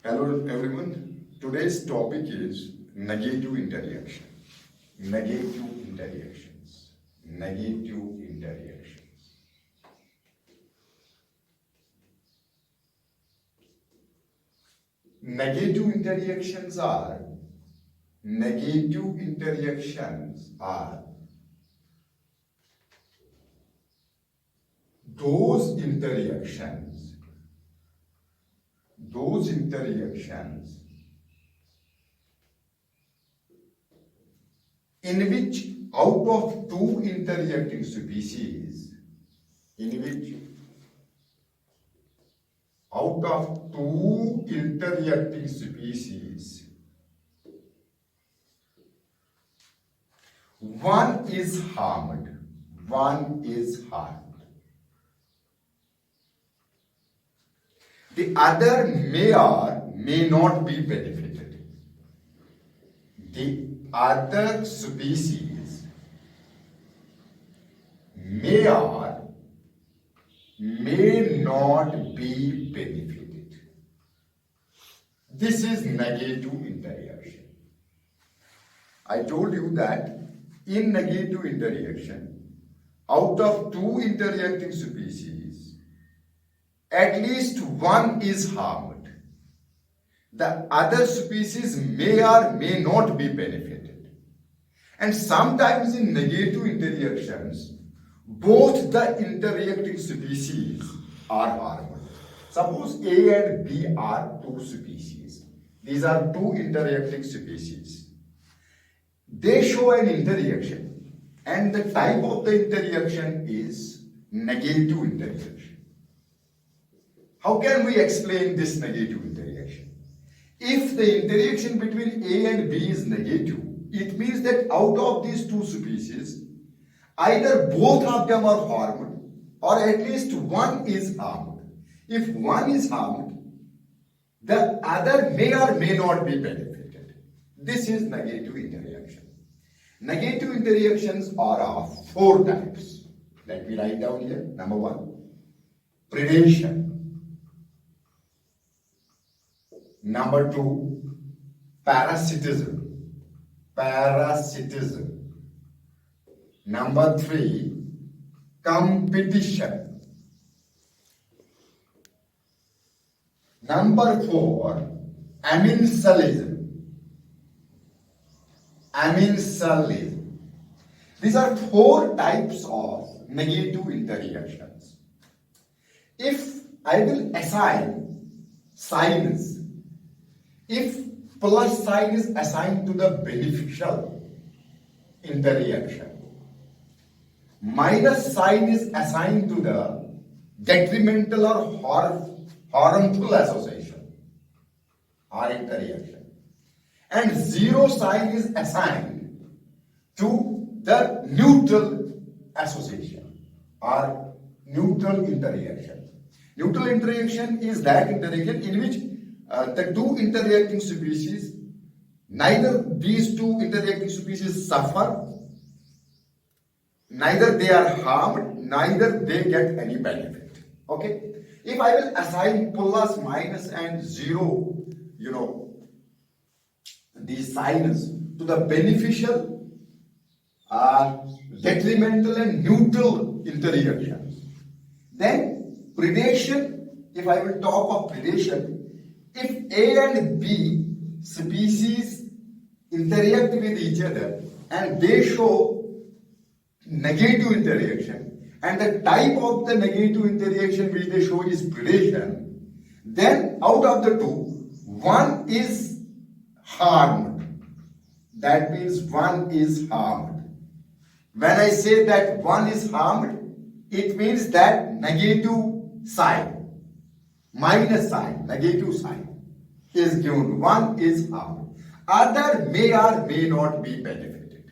Hello everyone. Today's topic is negative interaction. Negative interactions. Negative interactions. Negative interactions are those interactions in which out of two interacting species, one is harmed. The other may or may not be benefited. The other species may or may not be benefited. This is negative interaction. I told you that in negative interaction, out of two interacting species, at least one is harmed. The other species may or may not be benefited. And sometimes in negative interactions, both the interacting species are harmed. Suppose A and B are two species. These are two interacting species. They show an interaction, and the type of the interaction is negative interaction. How can we explain this negative interaction? If the interaction between A and B is negative, it means that out of these two species, either both of them are harmed or at least one is harmed. If one is harmed, the other may or may not be benefited. This is negative interaction. Negative interactions are of four types. Let me write down here. Number one, predation. Number two, parasitism. Number three, competition. Number four, aminsalism. These are four types of negative interactions. If I will assign signs, if plus sign is assigned to the beneficial interaction, minus sign is assigned to the detrimental or harmful association or interaction, and zero sign is assigned to the neutral association or neutral interaction. Neutral interaction is that interaction in which the two interacting species, neither these two interacting species suffer, neither they are harmed, neither they get any benefit. Okay? If I will assign plus, minus and zero, these signs to the beneficial, detrimental and neutral interactions, then predation, if I will talk of predation, if A and B species interact with each other and they show negative interaction, and the type of the negative interaction which they show is predation, then out of the two, one is harmed. That means one is harmed. When I say that one is harmed, it means that negative sign, minus sign, negative sign is given. One is harmed. Other may or may not be benefited.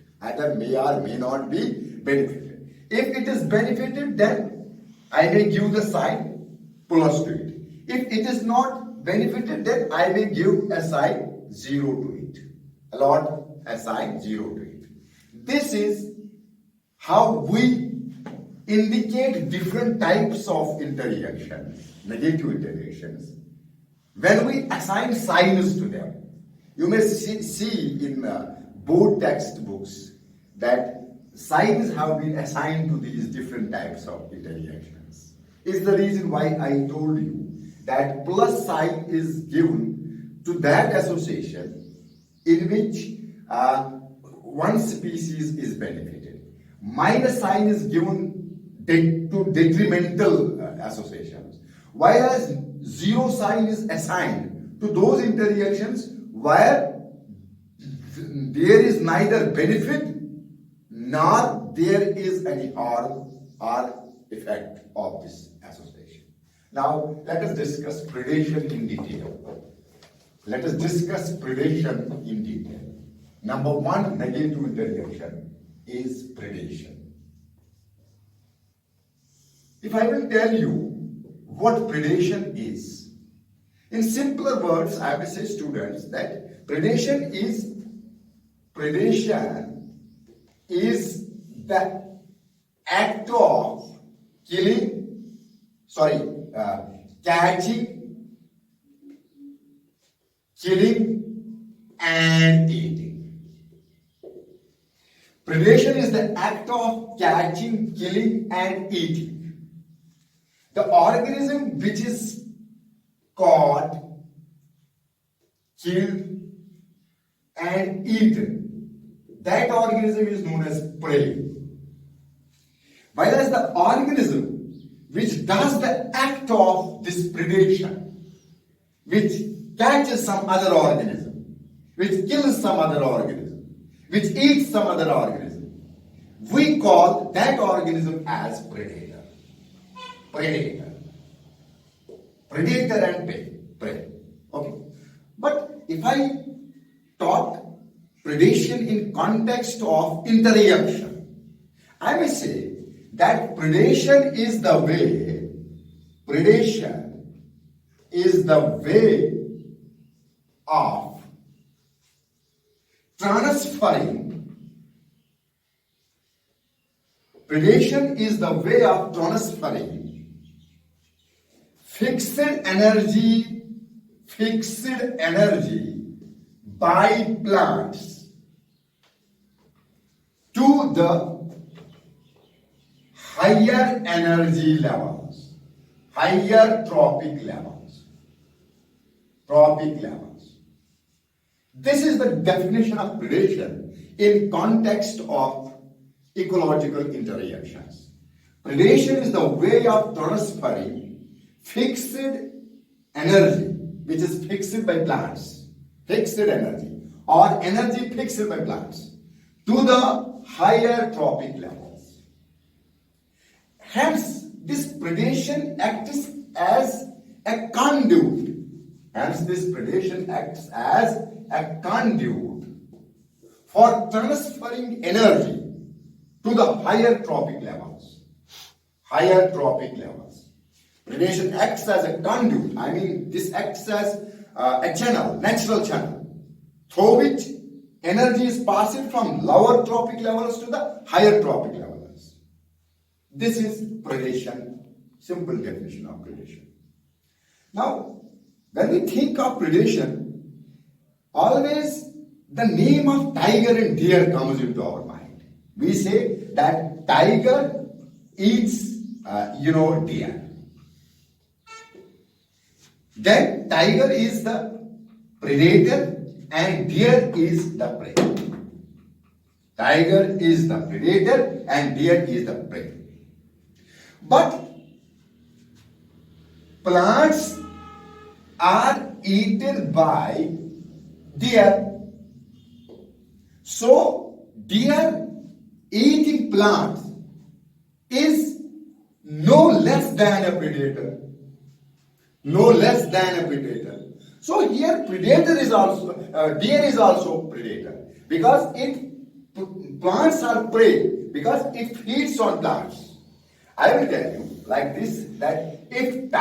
If it is benefited, then I may give the sign plus to it. If it is not benefited, then I may give a sign 0 to it. Assign 0 to it. This is how we indicate different types of interactions, negative interactions, when we assign signs to them, you may see in board textbooks that signs have been assigned to these different types of interactions. Is the reason why I told you that plus sign is given to that association in which one species is benefited. Minus sign is given to detrimental associations, whereas zero sign is assigned to those interactions where there is neither benefit nor there is any harm or effect of this association. Now, let us discuss predation in detail. Let us discuss predation in detail. Number one negative interaction is predation. If I will tell you what predation is, in simpler words, I will say students that predation is the act of catching, killing, and eating. Predation is the act of catching, killing, and eating. The organism which is caught, killed, and eaten, that organism is known as prey. Whereas the organism which does the act of this predation, which catches some other organism, which kills some other organism, which eats some other organism, we call that organism as predator. Predator. Predator and prey. Okay. But if I talk predation in context of interaction, I may say that predation is the way of transferring fixed energy by plants to the higher energy levels, higher trophic levels. This is the definition of predation in context of ecological interactions. Predation is the way of transferring fixed energy, which is fixed by plants, fixed energy, or energy fixed by plants, to the higher trophic levels. Hence, this predation acts as a conduit. For transferring energy to the higher trophic levels. Predation acts as a conduit. I mean, this acts as a channel, natural channel, through which energy is passed from lower trophic levels to the higher trophic levels. This is predation, simple definition of predation. Now, when we think of predation, always the name of tiger and deer comes into our mind. We say that tiger eats, deer. Then tiger is the predator and deer is the prey. Tiger is the predator and deer is the prey. But plants are eaten by deer. So deer eating plants is no less than a predator. So here deer is also predator, because plants are prey, because it feeds on plants. I will tell you like this, that if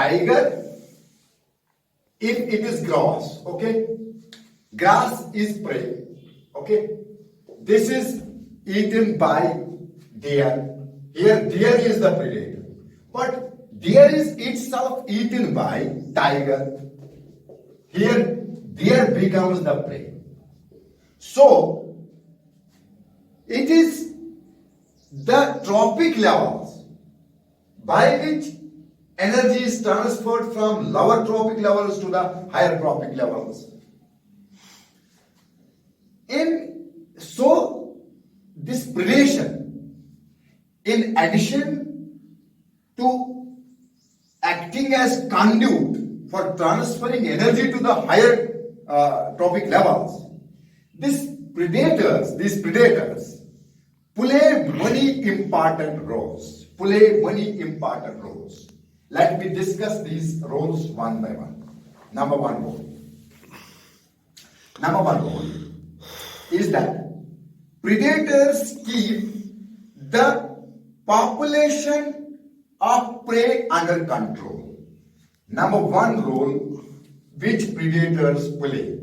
it is grass, okay, grass is prey, okay, this is eaten by deer. Here deer is the predator, but deer is itself eaten by tiger. Here, deer becomes the prey. So, it is the trophic levels by which energy is transferred from lower trophic levels to the higher trophic levels. So this predation, in addition to acting as conduit for transferring energy to the higher trophic levels, these predators play many important roles. Let me discuss these roles one by one. Number one role is that predators keep the population of prey under control. Number one role which predators play.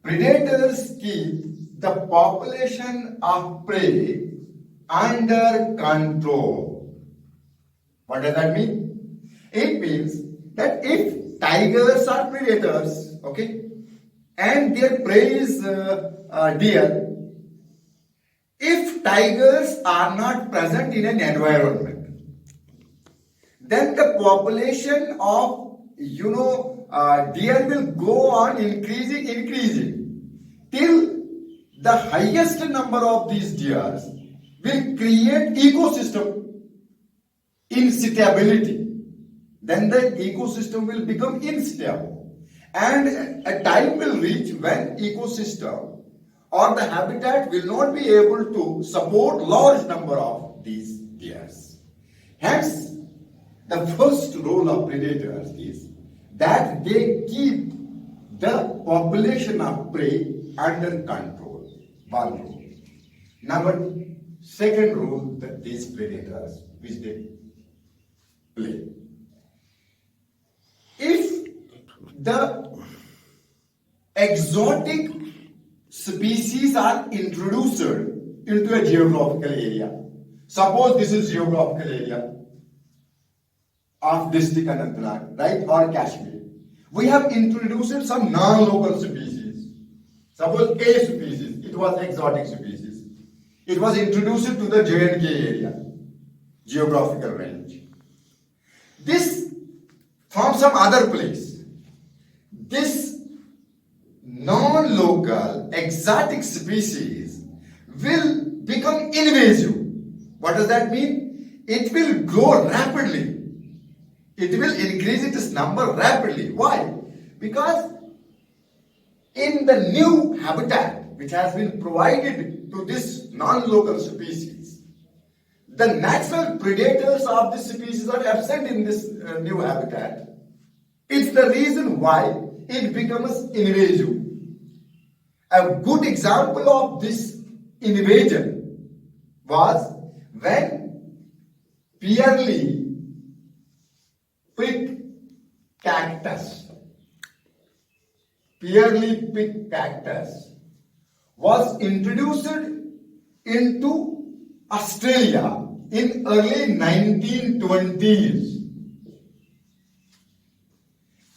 Predators keep the population of prey under control. What does that mean? It means that if tigers are predators, okay, and their prey is deer, if tigers are not present in an environment, then the population of deer will go on increasing till the highest number of these deer will create ecosystem instability. Then the ecosystem will become unstable. And a time will reach when ecosystem or the habitat will not be able to support large number of these deers. Hence, the first role of predators is that they keep the population of prey under control. One role. Second role that these predators which they play. If the exotic species are introduced into a geographical area, suppose this is geographical area of district Anantnag, right, or Kashmir. We have introduced some non-local species. Suppose A species, it was exotic species. It was introduced to the J&K area, geographical range. This from some other place. This non-local exotic species will become invasive. What does that mean? It will grow rapidly. It will increase its number rapidly. Why? Because in the new habitat which has been provided to this non-local species, the natural predators of this species are absent in this new habitat. It's the reason why it becomes invasive. A good example of this invasion was when pearly prick cactus was introduced into Australia in early 1920s.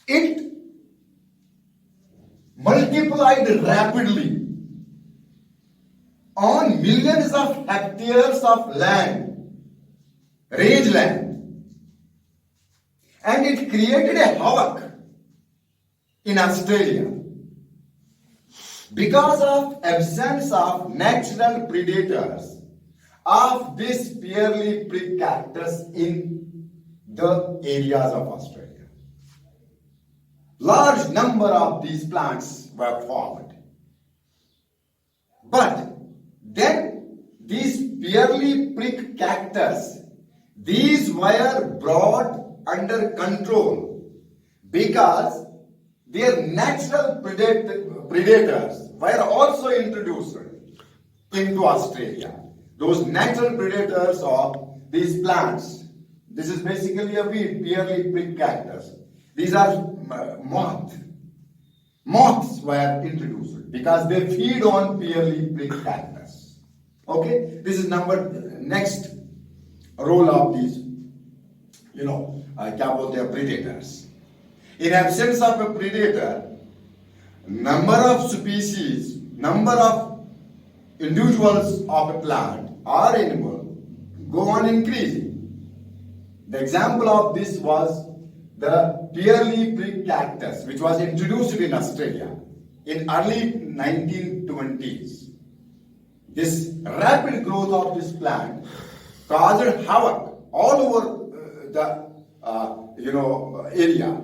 It multiplied rapidly on millions of hectares of land, rangeland, and it created a havoc in Australia because of absence of natural predators of this pearly prick cactus in the areas of Australia. Large number of these plants were formed. But then these pearly prick cactus, these were brought under control because their natural predators were also introduced into Australia. Those natural predators of these plants, this is basically a weed, pearly prick cactus. These are moths. Moths were introduced because they feed on pearly prick cactus. Okay, this is next role of these, क्या बोलते हैं, predators. In absence of a predator, number of species, number of individuals of a plant or animal go on increasing. The example of this was the pearly prick cactus, which was introduced in Australia in early 1920s. This rapid growth of this plant caused havoc all over the area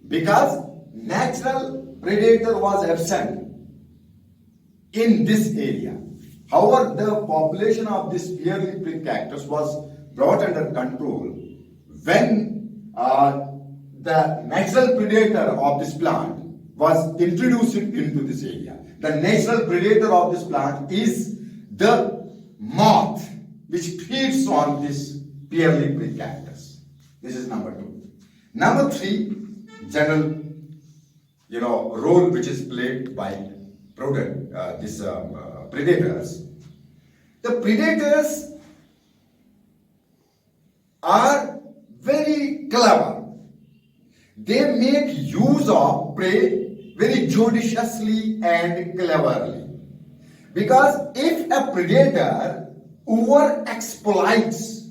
because natural predator was absent in this area. However, the population of this pearly prick cactus was brought under control when the natural predator of this plant was introduced into this area. The natural predator of this plant is the moth, which feeds on this pearly prick cactus. This is number 2. Number 3, general role which is played by predators. The predators are very clever. They make use of prey very judiciously and cleverly. Because if a predator over-exploits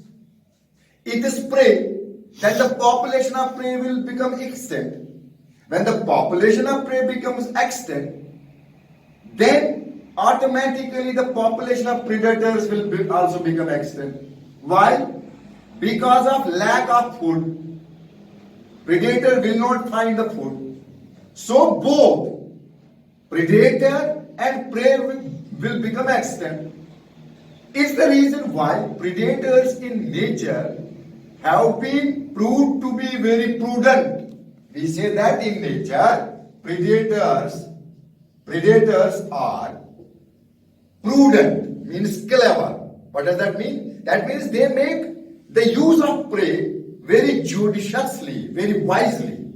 its prey, then the population of prey will become extinct. When the population of prey becomes extinct, then automatically the population of predators will also become extinct. Why? Because of lack of food. Predator will not find the food. So both predator and prey will become extinct. It's the reason why predators in nature have been proved to be very prudent. We say that in nature, predators are prudent, means clever. What does that mean? That means they make the use of prey very judiciously, very wisely,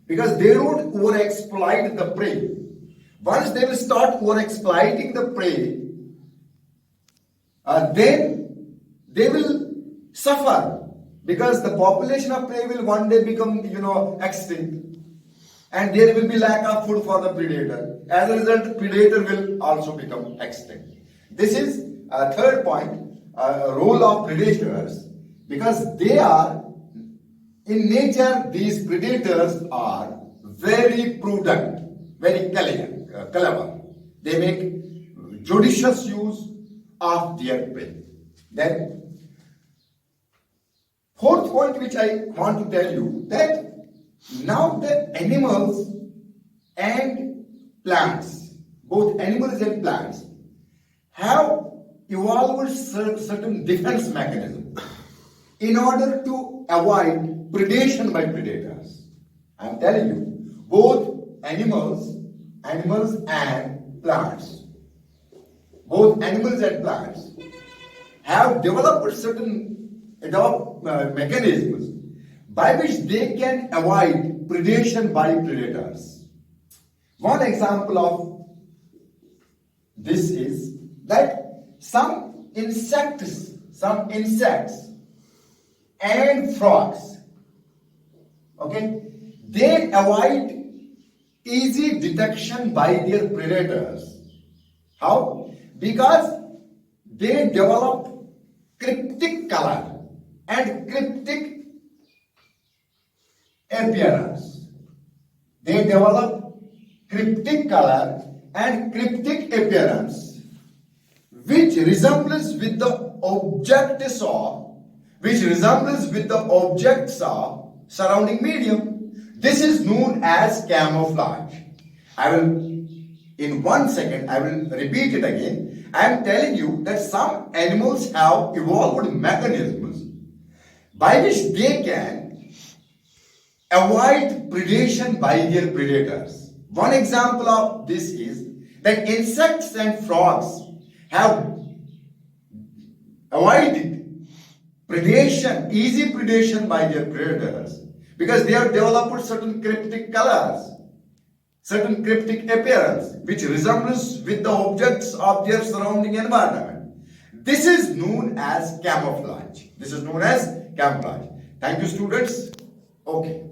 because they don't overexploit the prey. Once they will start overexploiting the prey, then they will suffer, because the population of prey will one day become, extinct, and there will be lack of food for the predator. As a result, the predator will also become extinct. This is a third point, role of predators, because they are, in nature, these predators are very prudent, very clever. They make judicious use of their prey. Then, fourth point which I want to tell you, that now the animals and plants, both animals and plants, have evolved certain defense mechanisms in order to avoid predation by predators. I am telling you, both animals and plants, have developed certain mechanisms by which they can avoid predation by predators. One example of this is that some insects and frogs, they avoid easy detection by their predators. How? Because they develop cryptic color and cryptic appearance. They develop cryptic color and cryptic appearance, which resembles with the objects of surrounding medium. This is known as camouflage. In 1 second, I will repeat it again. I am telling you that some animals have evolved mechanisms by which they can avoid predation by their predators. One example of this is that insects and frogs have avoided easy predation by their predators, because they have developed certain cryptic colors, certain cryptic appearance, which resembles with the objects of their surrounding environment. This is known as camouflage. Thank you, students. Okay.